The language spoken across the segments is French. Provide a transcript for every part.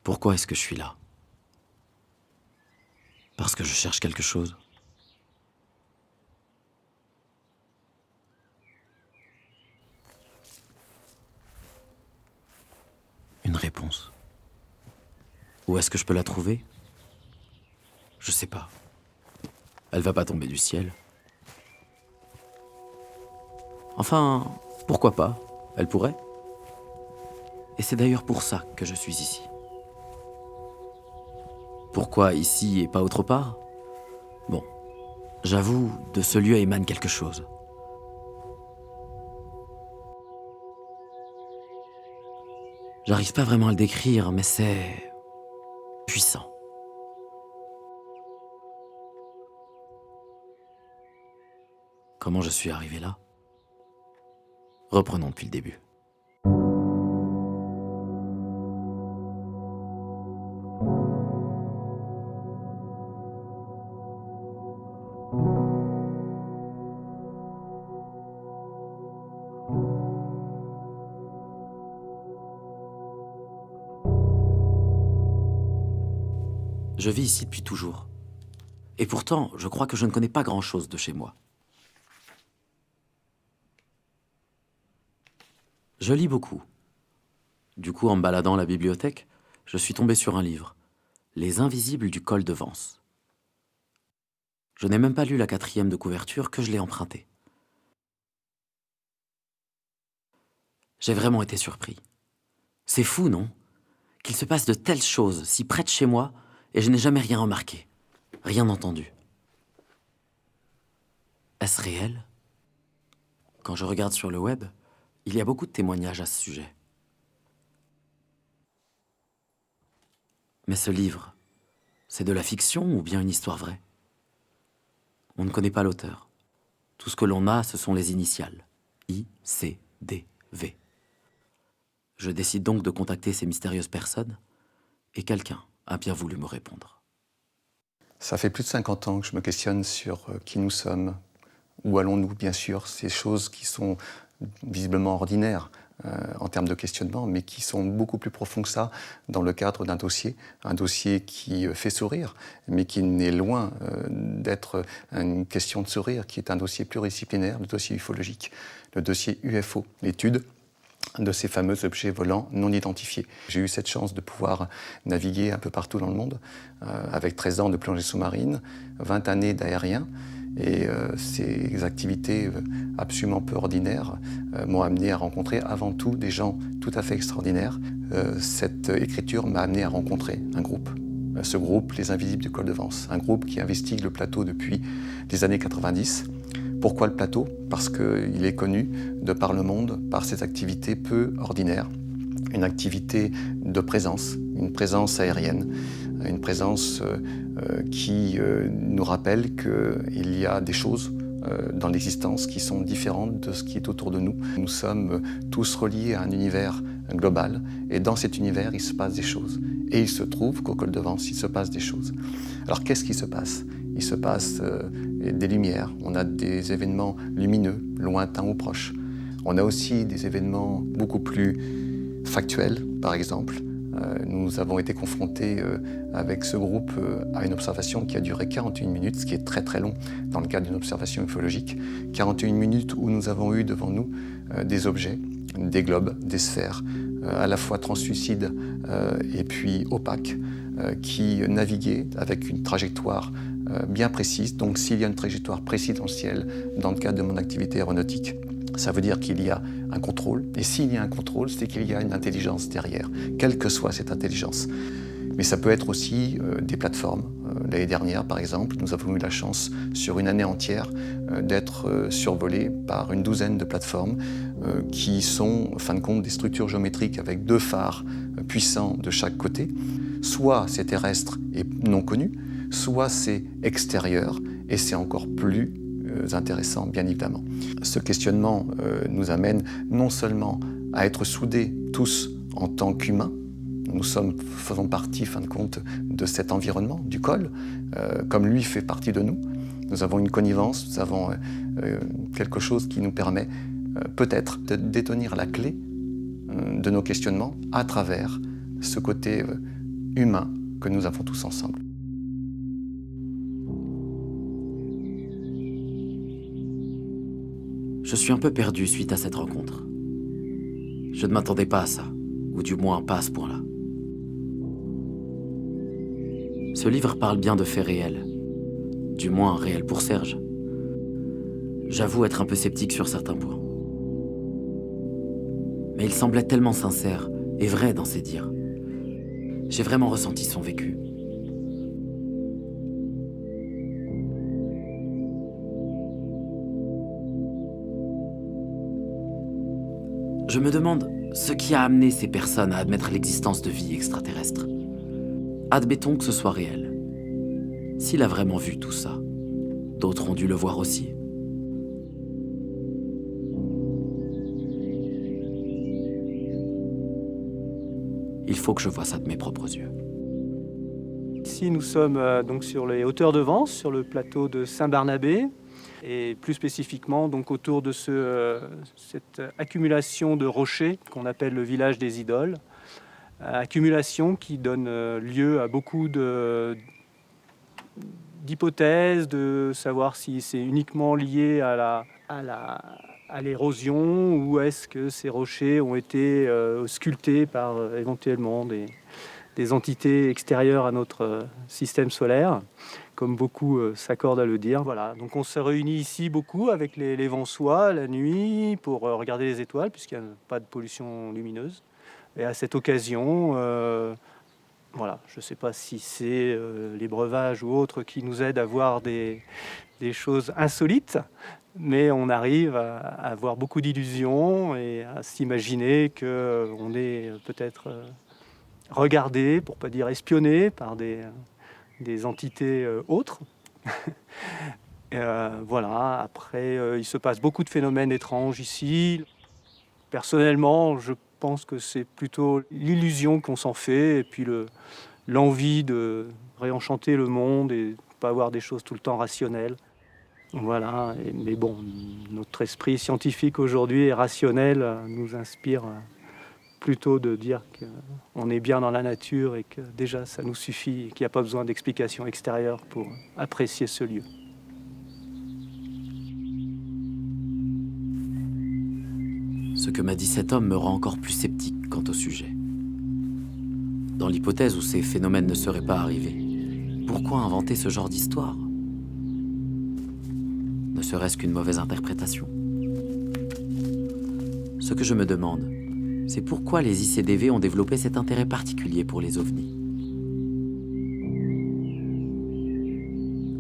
Pourquoi est-ce que je suis là? Parce que je cherche quelque chose. Une réponse. Où est-ce que je peux la trouver? Je sais pas. Elle va pas tomber du ciel. Enfin, pourquoi pas? Elle pourrait. Et c'est d'ailleurs pour ça que je suis ici. Pourquoi ici et pas autre part? Bon, j'avoue, de ce lieu émane quelque chose. J'arrive pas vraiment à le décrire, mais c'est puissant. Comment je suis arrivé là? Reprenons depuis le début. Je vis ici depuis toujours. Et pourtant, je crois que je ne connais pas grand-chose de chez moi. Je lis beaucoup. Du coup, en me baladant à la bibliothèque, je suis tombé sur un livre, Les Invisibles du col de Vence. Je n'ai même pas lu la 4e de couverture que je l'ai emprunté. J'ai vraiment été surpris. C'est fou, non? Qu'il se passe de telles choses si près de chez moi et je n'ai jamais rien remarqué, rien entendu. Est-ce réel? Quand je regarde sur le web, il y a beaucoup de témoignages à ce sujet. Mais ce livre, c'est de la fiction ou bien une histoire vraie? On ne connaît pas l'auteur. Tout ce que l'on a, ce sont les initiales. I, C, D, V. Je décide donc de contacter ces mystérieuses personnes, et quelqu'un a bien voulu me répondre. Ça fait plus de 50 ans que je me questionne sur qui nous sommes, où allons-nous, bien sûr, ces choses qui sont visiblement ordinaires en termes de questionnement, mais qui sont beaucoup plus profonds que ça dans le cadre d'un dossier, un dossier qui fait sourire, mais qui n'est loin d'être une question de sourire, qui est un dossier pluridisciplinaire, le dossier ufologique, le dossier UFO, l'étude de ces fameux objets volants non identifiés. J'ai eu cette chance de pouvoir naviguer un peu partout dans le monde, avec 13 ans de plongée sous-marine, 20 années d'aérien, et ces activités absolument peu ordinaires m'ont amené à rencontrer avant tout des gens tout à fait extraordinaires. Cette écriture m'a amené à rencontrer un groupe. Ce groupe, Les Invisibles du col de Vence, un groupe qui investigue le plateau depuis les années 90. Pourquoi le plateau? Parce qu'il est connu de par le monde par ses activités peu ordinaires. Une activité de présence, une présence aérienne, une présence qui nous rappelle qu'il y a des choses dans l'existence qui sont différentes de ce qui est autour de nous. Nous sommes tous reliés à un univers global et dans cet univers, il se passe des choses. Et il se trouve qu'au col de Vence, il se passe des choses. Alors qu'est-ce qui se passe? Il se passe des lumières, on a des événements lumineux, lointains ou proches. On a aussi des événements beaucoup plus factuels, par exemple. Nous avons été confrontés avec ce groupe à une observation qui a duré 41 minutes, ce qui est très très long dans le cadre d'une observation ufologique. 41 minutes où nous avons eu devant nous des objets, des globes, des sphères, à la fois translucides et puis opaques, qui naviguaient avec une trajectoire bien précise. Donc s'il y a une trajectoire précise dans le ciel, dans le cadre de mon activité aéronautique, ça veut dire qu'il y a un contrôle. Et s'il y a un contrôle, c'est qu'il y a une intelligence derrière, quelle que soit cette intelligence. Mais ça peut être aussi des plateformes. L'année dernière, par exemple, nous avons eu la chance, sur une année entière, d'être survolés par une douzaine de plateformes qui sont, en fin de compte, des structures géométriques avec 2 phares puissants de chaque côté. Soit c'est terrestre et non connu, soit c'est extérieur et c'est encore plus intéressant, bien évidemment. Ce questionnement nous amène non seulement à être soudés tous en tant qu'humains, nous faisons partie, fin de compte, de cet environnement, du col, comme lui fait partie de nous. Nous avons une connivence, nous avons quelque chose qui nous permet peut-être de détenir la clé de nos questionnements à travers ce côté humain que nous avons tous ensemble. Je suis un peu perdu suite à cette rencontre. Je ne m'attendais pas à ça, ou du moins pas à ce point-là. Ce livre parle bien de faits réels, du moins réels pour Serge. J'avoue être un peu sceptique sur certains points. Mais il semblait tellement sincère et vrai dans ses dires. J'ai vraiment ressenti son vécu. Je me demande ce qui a amené ces personnes à admettre l'existence de vie extraterrestre. Admettons que ce soit réel. S'il a vraiment vu tout ça, d'autres ont dû le voir aussi. Il faut que je voie ça de mes propres yeux. Ici, nous sommes donc sur les hauteurs de Vence, sur le plateau de Saint-Barnabé, et plus spécifiquement donc autour de cette accumulation de rochers qu'on appelle le village des idoles. Accumulation qui donne lieu à beaucoup d'hypothèses, de savoir si c'est uniquement lié à l'érosion ou est-ce que ces rochers ont été sculptés par éventuellement des entités extérieures à notre système solaire, comme beaucoup s'accordent à le dire. Voilà. Donc on se réunit ici beaucoup avec les Vensois la nuit pour regarder les étoiles, puisqu'il n'y a pas de pollution lumineuse. Et à cette occasion, voilà, je ne sais pas si c'est les breuvages ou autres qui nous aident à voir des choses insolites, mais on arrive à avoir beaucoup d'illusions et à s'imaginer qu'on est peut-être regardé, pour ne pas dire espionné, par des entités autres. Voilà, après, il se passe beaucoup de phénomènes étranges ici. Personnellement, je pense que c'est plutôt l'illusion qu'on s'en fait et puis l'envie de réenchanter le monde et de ne pas avoir des choses tout le temps rationnelles. Voilà, mais bon, notre esprit scientifique aujourd'hui et rationnel nous inspire plutôt de dire qu'on est bien dans la nature et que déjà ça nous suffit et qu'il n'y a pas besoin d'explications extérieures pour apprécier ce lieu. Ce que m'a dit cet homme me rend encore plus sceptique quant au sujet. Dans l'hypothèse où ces phénomènes ne seraient pas arrivés, pourquoi inventer ce genre d'histoire ? Ne serait-ce qu'une mauvaise interprétation. Ce que je me demande, c'est pourquoi les ICDV ont développé cet intérêt particulier pour les ovnis.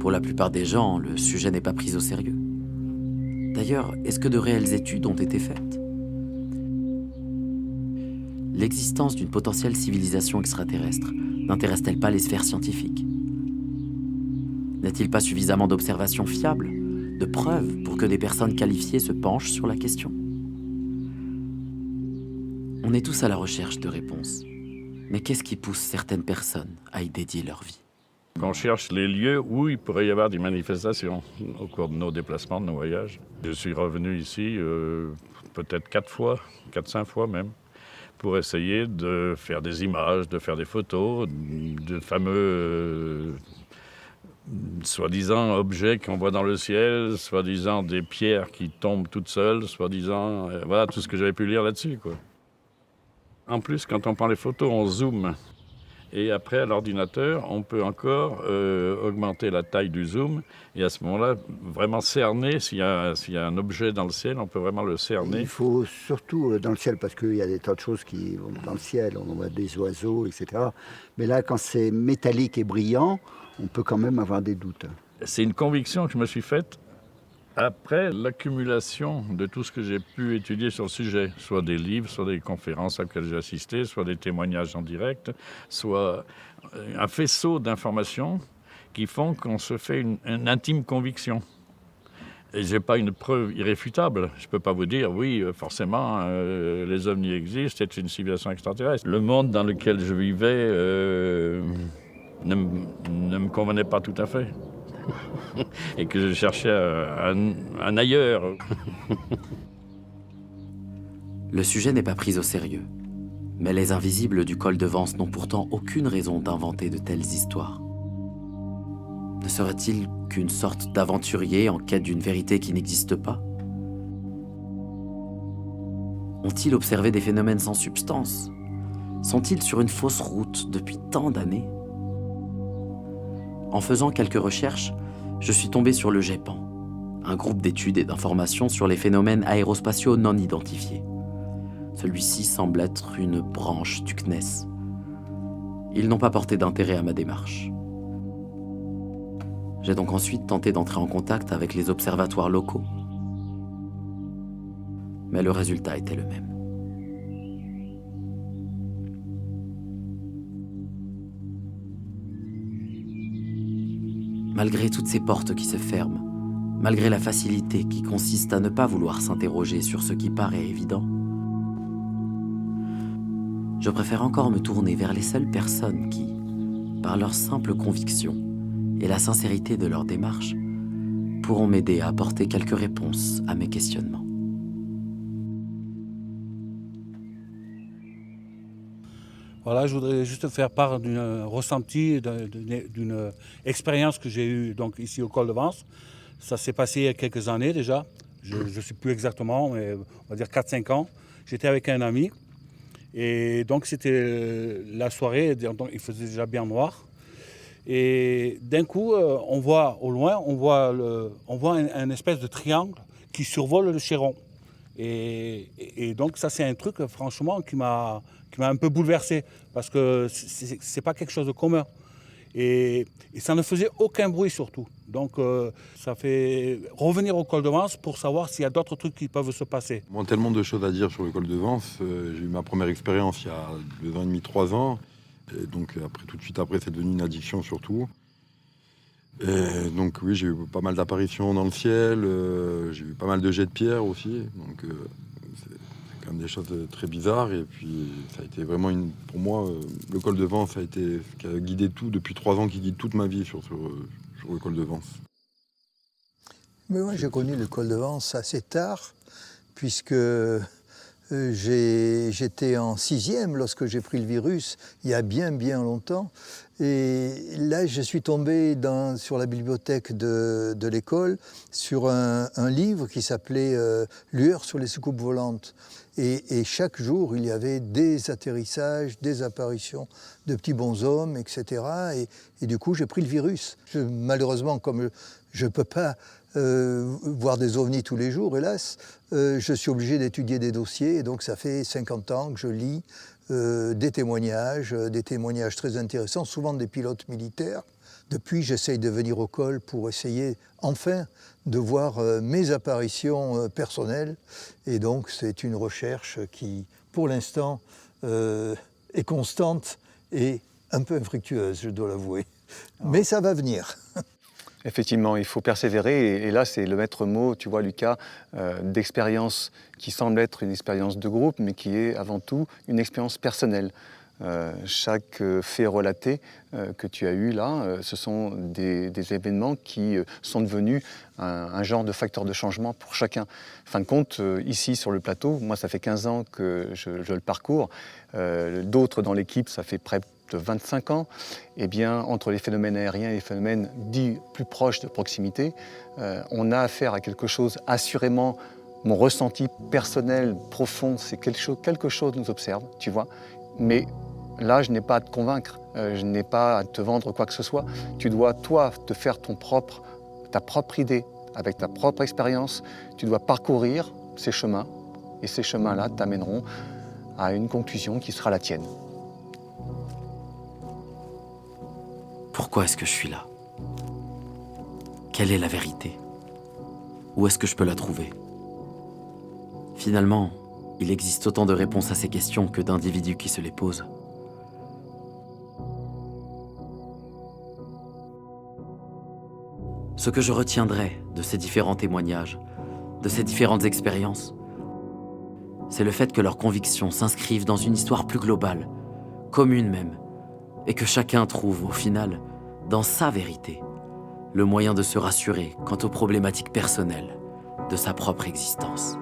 Pour la plupart des gens, le sujet n'est pas pris au sérieux. D'ailleurs, est-ce que de réelles études ont été faites ? L'existence d'une potentielle civilisation extraterrestre n'intéresse-t-elle pas les sphères scientifiques ? N'est-il pas suffisamment d'observations fiables, de preuves pour que des personnes qualifiées se penchent sur la question ? On est tous à la recherche de réponses. Mais qu'est-ce qui pousse certaines personnes à y dédier leur vie ? On cherche les lieux où il pourrait y avoir des manifestations au cours de nos déplacements, de nos voyages. Je suis revenu ici peut-être 4-5 fois même, pour essayer de faire des images, de faire des photos de fameux soi-disant objets qu'on voit dans le ciel, soi-disant des pierres qui tombent toutes seules, soi-disant... voilà tout ce que j'avais pu lire là-dessus, quoi. En plus, quand on prend les photos, on zoome. Et après, à l'ordinateur, on peut encore augmenter la taille du zoom. Et à ce moment-là, vraiment cerner, s'il y a un objet dans le ciel, on peut vraiment le cerner. Il faut surtout dans le ciel, parce qu'il y a des tas de choses qui vont dans le ciel. On voit des oiseaux, etc. Mais là, quand c'est métallique et brillant, on peut quand même avoir des doutes. C'est une conviction que je me suis faite après l'accumulation de tout ce que j'ai pu étudier sur le sujet, soit des livres, soit des conférences auxquelles j'ai assisté, soit des témoignages en direct, soit un faisceau d'informations qui font qu'on se fait une intime conviction. Et je n'ai pas une preuve irréfutable. Je ne peux pas vous dire, oui, forcément, les ovnis existent, c'est une civilisation extraterrestre. Le monde dans lequel je vivais ne me convenait pas tout à fait. Et que je cherchais un ailleurs. Le sujet n'est pas pris au sérieux. Mais les invisibles du col de Vence n'ont pourtant aucune raison d'inventer de telles histoires. Ne serait-il qu'une sorte d'aventurier en quête d'une vérité qui n'existe pas? Ont-ils observé des phénomènes sans substance? Sont-ils sur une fausse route depuis tant d'années? En faisant quelques recherches, je suis tombé sur le GEPAN, un groupe d'études et d'informations sur les phénomènes aérospatiaux non identifiés. Celui-ci semble être une branche du CNES. Ils n'ont pas porté d'intérêt à ma démarche. J'ai donc ensuite tenté d'entrer en contact avec les observatoires locaux. Mais le résultat était le même. Malgré toutes ces portes qui se ferment, malgré la facilité qui consiste à ne pas vouloir s'interroger sur ce qui paraît évident, je préfère encore me tourner vers les seules personnes qui, par leur simple conviction et la sincérité de leur démarche, pourront m'aider à apporter quelques réponses à mes questionnements. Voilà, je voudrais juste faire part d'un ressenti, d'une expérience que j'ai eue donc, ici au col de Vence. Ça s'est passé il y a quelques années déjà, je ne sais plus exactement, mais on va dire 4-5 ans. J'étais avec un ami et donc c'était la soirée, donc il faisait déjà bien noir. Et d'un coup, on voit au loin, on voit un espèce de triangle qui survole le Chéron. Et donc ça c'est un truc franchement qui m'a un peu bouleversé parce que c'est pas quelque chose de commun. Et ça ne faisait aucun bruit surtout. Donc ça fait revenir au col de Vence pour savoir s'il y a d'autres trucs qui peuvent se passer. Bon, tellement de choses à dire sur le col de Vence. J'ai eu ma première expérience il y a 2 ans et demi, 3 ans. Et donc tout de suite après, c'est devenu une addiction surtout. Et donc oui, j'ai eu pas mal d'apparitions dans le ciel. J'ai eu pas mal de jets de pierre aussi. Donc c'est quand même des choses très bizarres. Et puis ça a été vraiment pour moi, le col de Vence a été ce qui a guidé tout depuis 3 ans, qui guide toute ma vie sur le col de Vence. Mais moi, j'ai connu le col de Vence assez tard, puisque j'étais en 6e lorsque j'ai pris le virus, il y a bien longtemps. Et là, je suis tombé sur la bibliothèque de l'école sur un livre qui s'appelait « Lueur sur les soucoupes volantes ». Et chaque jour, il y avait des atterrissages, des apparitions de petits bonshommes, etc. Et du coup, j'ai pris le virus. Malheureusement, comme je ne peux pas voir des ovnis tous les jours, hélas, je suis obligé d'étudier des dossiers. Et donc, ça fait 50 ans que je lis des témoignages très intéressants, souvent des pilotes militaires. Depuis, j'essaye de venir au col pour essayer, enfin, de voir mes apparitions personnelles. Et donc, c'est une recherche qui, pour l'instant, est constante et un peu infructueuse, je dois l'avouer. Mais ça va venir. Effectivement, il faut persévérer. Et là, c'est le maître mot, tu vois, Lucas, d'expérience qui semble être une expérience de groupe, mais qui est avant tout une expérience personnelle. Chaque fait relaté que tu as eu là, ce sont des événements qui sont devenus un genre de facteur de changement pour chacun. En fin de compte, ici sur le plateau, moi ça fait 15 ans que je le parcours, d'autres dans l'équipe ça fait près de 25 ans. Eh bien, entre les phénomènes aériens et les phénomènes dits plus proches de proximité, on a affaire à quelque chose assurément. Mon ressenti personnel profond, c'est quelque chose nous observe, tu vois, mais là, je n'ai pas à te convaincre, je n'ai pas à te vendre quoi que ce soit. Tu dois, toi, te faire ta propre idée, avec ta propre expérience. Tu dois parcourir ces chemins, et ces chemins-là t'amèneront à une conclusion qui sera la tienne. Pourquoi est-ce que je suis là? Quelle est la vérité? Où est-ce que je peux la trouver? Finalement, il existe autant de réponses à ces questions que d'individus qui se les posent. Ce que je retiendrai de ces différents témoignages, de ces différentes expériences, c'est le fait que leurs convictions s'inscrivent dans une histoire plus globale, commune même, et que chacun trouve, au final, dans sa vérité, le moyen de se rassurer quant aux problématiques personnelles de sa propre existence.